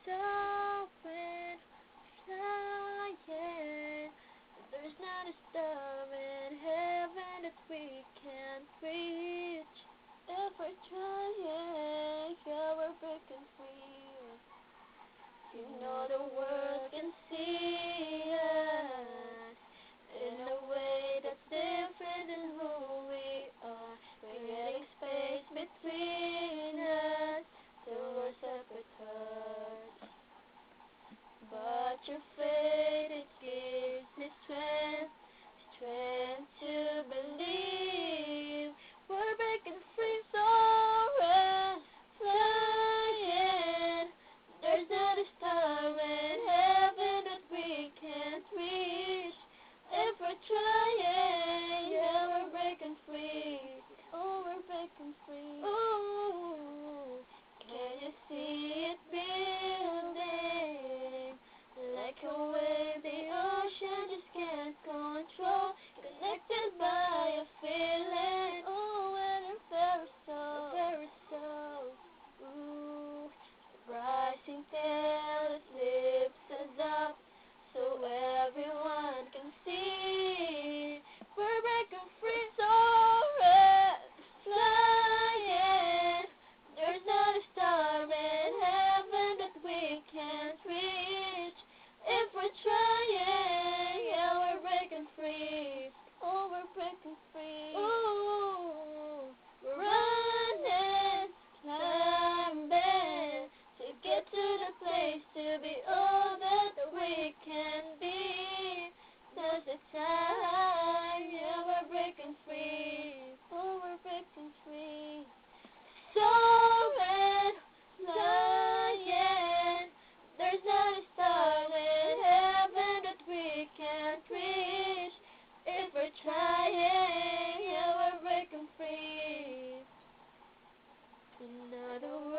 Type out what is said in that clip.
soaring, flying. There's not a star in heaven that we can't reach. If we're trying, yeah, we're breaking free. You know the world can see us in a way that's different than who we are. Creating space between us till we're separate hearts. But your faith, it gives me strength, strength to believe. We're breaking free, soaring, flying. There's not a star in heaven that we can't reach. If we're trying, yeah, we're breaking free. Oh, we're breaking free. Ooh, can you see it building? Like a wave the ocean just can't control. Connected by a feeling. Oh, and a very soul. Ooh, rising tail that lifts us up so everyone can see. We're breaking free, soaring, flying. There's not a star in heaven that we can't reach. If we're trying, yeah, we're breaking free. Oh, we're breaking free. Ooh, we're running, climbing to get to the place to be all that we can be. Now's the time, yeah, we're breaking free. Oh, we're breaking free. Soaring, flying. There's not a star in heaven that we can't reach. If we're trying, yeah, we're breaking free. In other words,